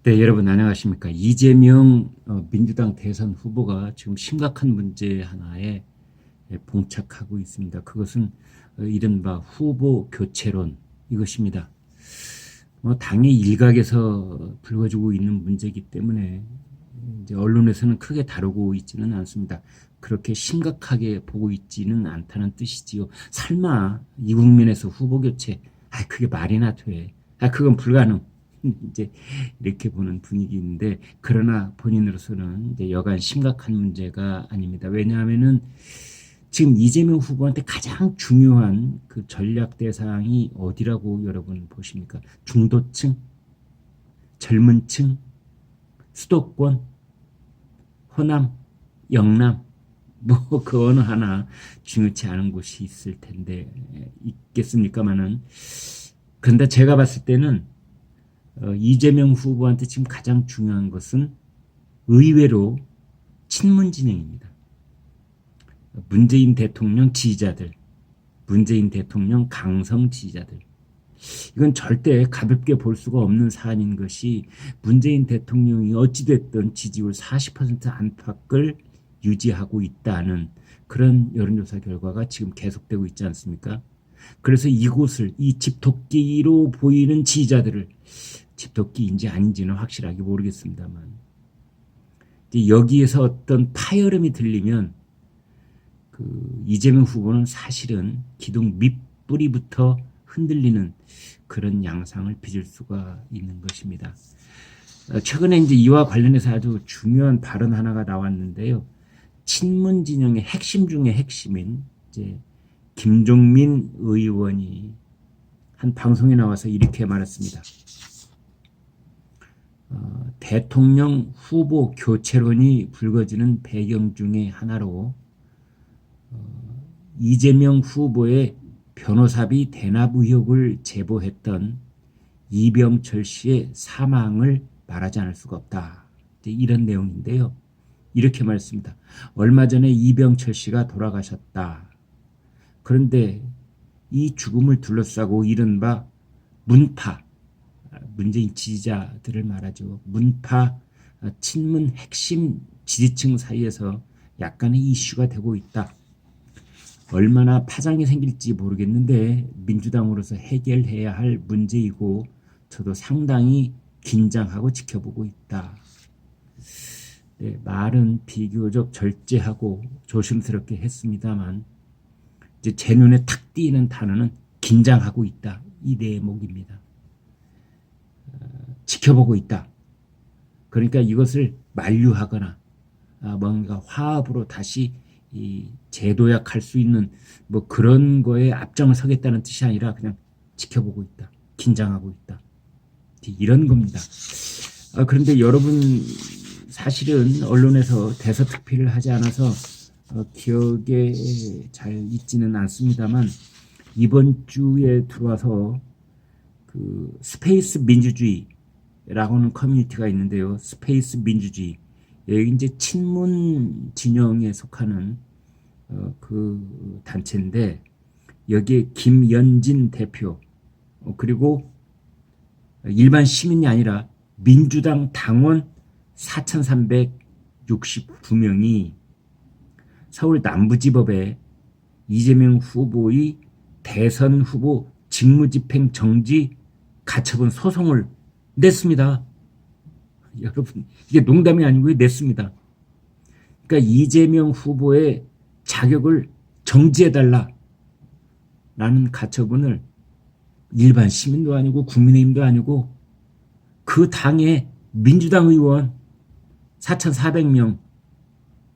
네, 여러분 안녕하십니까? 이재명 민주당 대선 후보가 지금 심각한 문제 하나에 봉착하고 있습니다. 그것은 이른바 후보 교체론 이것입니다. 당의 일각에서 불거지고 있는 문제이기 때문에 이제 언론에서는 크게 다루고 있지는 않습니다. 그렇게 심각하게 보고 있지는 않다는 뜻이지요. 설마 이 국면에서 후보 교체, 그게 말이나 돼? 그건 불가능. 이제 이렇게 보는 분위기인데, 그러나 본인으로서는 이제 여간 심각한 문제가 아닙니다. 왜냐하면은 지금 이재명 후보한테 가장 중요한 그 전략 대상이 어디라고 여러분 보십니까? 중도층, 젊은 층, 수도권, 호남, 영남, 그 어느 하나 중요치 않은 곳이 있을 텐데 있겠습니까마는. 그런데 제가 봤을 때는 이재명 후보한테 지금 가장 중요한 것은 의외로 친문 진영입니다. 문재인 대통령 지지자들, 문재인 대통령 강성 지지자들. 이건 절대 가볍게 볼 수가 없는 사안인 것이, 문재인 대통령이 어찌됐든 지지율 40% 안팎을 유지하고 있다는 그런 여론조사 결과가 지금 계속되고 있지 않습니까? 그래서 이곳을, 이 집토끼로 보이는 지지자들을, 집토끼인지 아닌지는 확실하게 모르겠습니다만, 여기에서 어떤 파열음이 들리면 이재명 후보는 사실은 기둥 밑뿌리부터 흔들리는 그런 양상을 빚을 수가 있는 것입니다. 최근에 이제 이와 관련해서 아주 중요한 발언 하나가 나왔는데요. 친문 진영의 핵심 중의 핵심인 이제 김종민 의원이 한 방송에 나와서 이렇게 말했습니다. 대통령 후보 교체론이 불거지는 배경 중의 하나로 이재명 후보의 변호사비 대납 의혹을 제보했던 이병철 씨의 사망을 말하지 않을 수가 없다. 이런 내용인데요. 이렇게 말했습니다. 얼마 전에 이병철 씨가 돌아가셨다. 그런데 이 죽음을 둘러싸고 이른바 문파, 문재인 지지자들을 말하죠. 문파 친문 핵심 지지층 사이에서 약간의 이슈가 되고 있다. 얼마나 파장이 생길지 모르겠는데 민주당으로서 해결해야 할 문제이고 저도 상당히 긴장하고 지켜보고 있다. 네, 말은 비교적 절제하고 조심스럽게 했습니다만 이제 제 눈에 탁 띄는 단어는 긴장하고 있다. 이 대목입니다. 지켜보고 있다. 그러니까 이것을 만류하거나 뭔가 화합으로 다시 재도약할 수 있는 그런 거에 앞장을 서겠다는 뜻이 아니라 그냥 지켜보고 있다. 긴장하고 있다. 이런 겁니다. 그런데 여러분 사실은 언론에서 대서특필을 하지 않아서 기억에 잘 있지는 않습니다만, 이번 주에 들어와서 그 스페이스 민주주의라고 하는 커뮤니티가 있는데요. 스페이스 민주주의. 여기 이제 친문 진영에 속하는 그 단체인데, 여기에 김연진 대표, 그리고 일반 시민이 아니라 민주당 당원 4,369명이 서울 남부지법에 이재명 후보의 대선 후보 직무집행 정지 가처분 소송을 냈습니다. 여러분, 이게 농담이 아니고요. 냈습니다. 그러니까 이재명 후보의 자격을 정지해달라라는 가처분을 일반 시민도 아니고 국민의힘도 아니고 그 당의 민주당 의원 4,400명,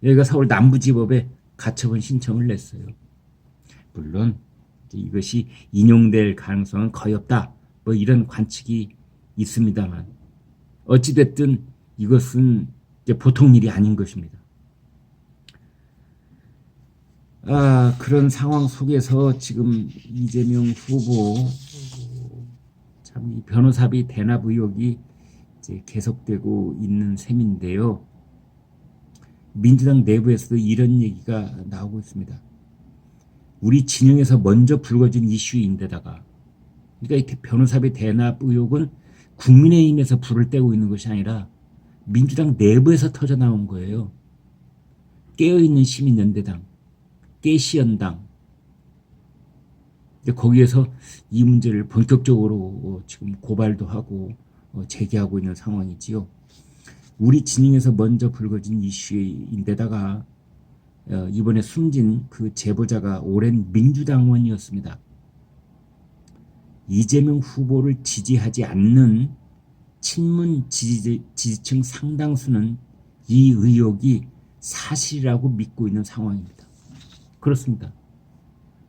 여기가 서울 남부지법에 가처분 신청을 냈어요. 물론 이것이 인용될 가능성은 거의 없다. 이런 관측이 있습니다만, 어찌됐든 이것은 이제 보통 일이 아닌 것입니다. 그런 상황 속에서 지금 이재명 후보 참 이 변호사비 대납 의혹이 이제 계속되고 있는 셈인데요. 민주당 내부에서도 이런 얘기가 나오고 있습니다. 우리 진영에서 먼저 불거진 이슈인데다가, 그러니까 이 변호사비 대납 의혹은 국민의힘에서 불을 떼고 있는 것이 아니라 민주당 내부에서 터져 나온 거예요. 깨어있는 시민연대당, 깨시연당. 거기에서 이 문제를 본격적으로 지금 고발도 하고 제기하고 있는 상황이지요. 우리 진영에서 먼저 불거진 이슈인데다가 이번에 숨진 그 제보자가 오랜 민주당원이었습니다. 이재명 후보를 지지하지 않는 친문 지지층 상당수는 이 의혹이 사실이라고 믿고 있는 상황입니다. 그렇습니다.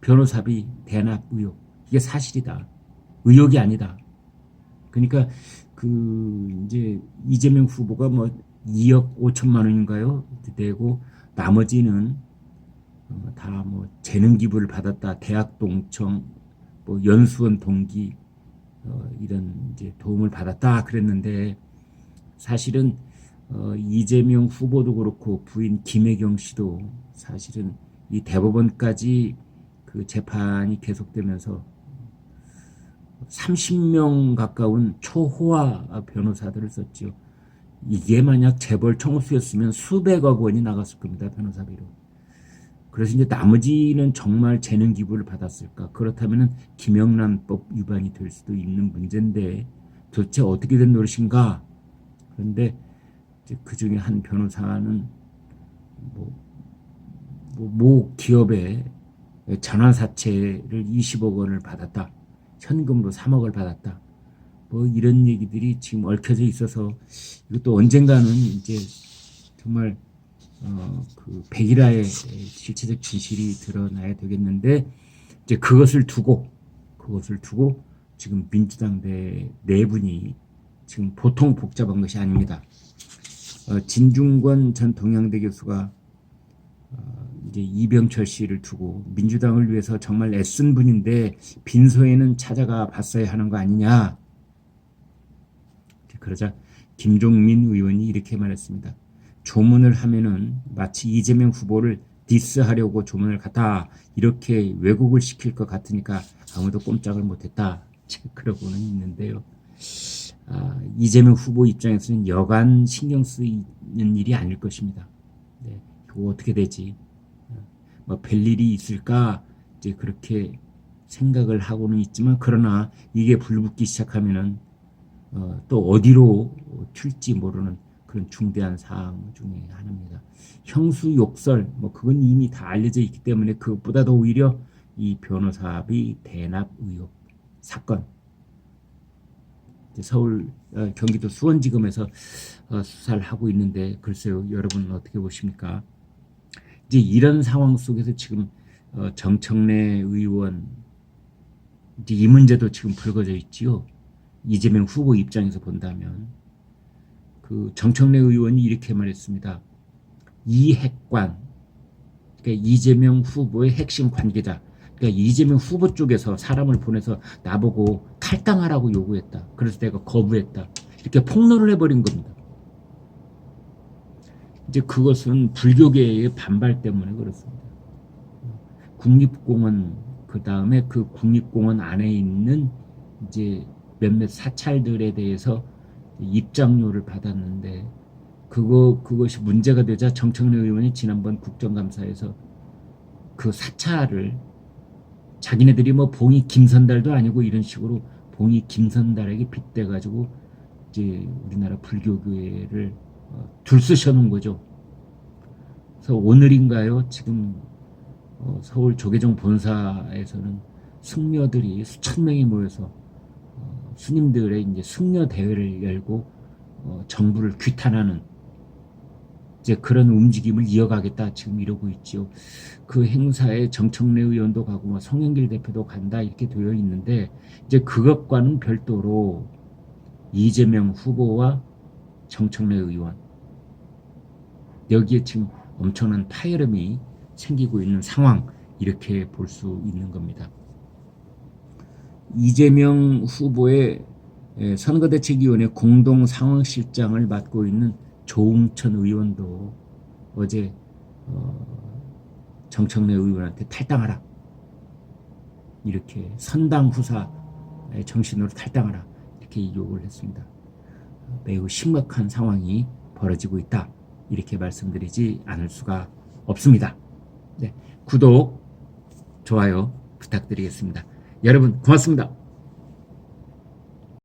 변호사비 대납 의혹, 이게 사실이다. 의혹이 아니다. 그러니까 이제 이재명 후보가 뭐 2억 5천만 원인가요? 내고 나머지는 다 뭐 재능 기부를 받았다. 대학 동청, 뭐 연수원 동기 이런 이제 도움을 받았다 그랬는데 사실은 이재명 후보도 그렇고 부인 김혜경 씨도 사실은 이 대법원까지 그 재판이 계속되면서 30명 가까운 초호화 변호사들을 썼죠. 이게 만약 재벌 총수였으면 수백억 원이 나갔을 겁니다. 변호사비로. 그래서 이제 나머지는 정말 재능 기부를 받았을까? 그렇다면 김영란법 위반이 될 수도 있는 문제인데 도대체 어떻게 된 노릇인가? 그런데 그 중에 한 변호사는 모 기업에 전환사채를 20억 원을 받았다. 현금으로 3억을 받았다. 뭐 이런 얘기들이 지금 얽혀져 있어서 이것도 언젠가는 이제 정말 그 백일화의 실체적 진실이 드러나야 되겠는데 이제 그것을 두고 지금 민주당 내분이 지금 보통 복잡한 것이 아닙니다. 진중권 전 동양대 교수가 이제 이병철 씨를 두고 민주당을 위해서 정말 애쓴 분인데 빈소에는 찾아가 봤어야 하는 거 아니냐. 그러자 김종민 의원이 이렇게 말했습니다. 조문을 하면은 마치 이재명 후보를 디스하려고 조문을 갔다. 이렇게 왜곡을 시킬 것 같으니까 아무도 꼼짝을 못했다. 그러고는 있는데요. 이재명 후보 입장에서는 여간 신경 쓰이는 일이 아닐 것입니다. 네, 그거 어떻게 되지? 뭐 별일이 있을까? 이제 그렇게 생각을 하고는 있지만 그러나 이게 불붙기 시작하면은 또 어디로 튈지 모르는 그런 중대한 사항 중에 하나입니다. 형수 욕설 뭐 그건 이미 다 알려져 있기 때문에 그것보다도 오히려 이 변호사비 대납 의혹 사건 서울 경기도 수원지검에서 수사를 하고 있는데 글쎄요 여러분 어떻게 보십니까? 이제 이런 상황 속에서 지금 정청래 의원 이제 이 문제도 지금 불거져 있지요. 이재명 후보 입장에서 본다면 그 정청래 의원이 이렇게 말했습니다. 이핵관 그러니까 이재명 후보의 핵심 관계자 그러니까 이재명 후보 쪽에서 사람을 보내서 나보고 탈당하라고 요구했다. 그래서 내가 거부했다. 이렇게 폭로를 해버린 겁니다. 이제 그것은 불교계의 반발 때문에 그렇습니다. 국립공원 그 다음에 그 국립공원 안에 있는 이제 몇몇 사찰들에 대해서 입장료를 받았는데 그것이 문제가 되자 정청래 의원이 지난번 국정감사에서 그 사찰을 자기네들이 뭐 봉이 김선달도 아니고 이런 식으로 봉이 김선달에게 빗대 가지고 이제 우리나라 불교교회를 둘쓰셔 놓은 거죠. 그래서 오늘인가요? 지금 서울 조계종 본사에서는 승려들이 수천 명이 모여서 스님들의 이제 승려 대회를 열고 정부를 규탄하는 이제 그런 움직임을 이어가겠다 지금 이러고 있죠. 그 행사에 정청래 의원도 가고 뭐 송영길 대표도 간다 이렇게 되어 있는데 이제 그것과는 별도로 이재명 후보와 정청래 의원 여기에 지금 엄청난 파열음이 생기고 있는 상황 이렇게 볼 수 있는 겁니다. 이재명 후보의 선거대책위원회 공동상황실장을 맡고 있는 조웅천 의원도 어제 정청래 의원한테 탈당하라 이렇게 선당 후사의 정신으로 탈당하라 이렇게 요구를 했습니다. 매우 심각한 상황이 벌어지고 있다. 이렇게 말씀드리지 않을 수가 없습니다. 네, 구독, 좋아요 부탁드리겠습니다. 여러분 고맙습니다.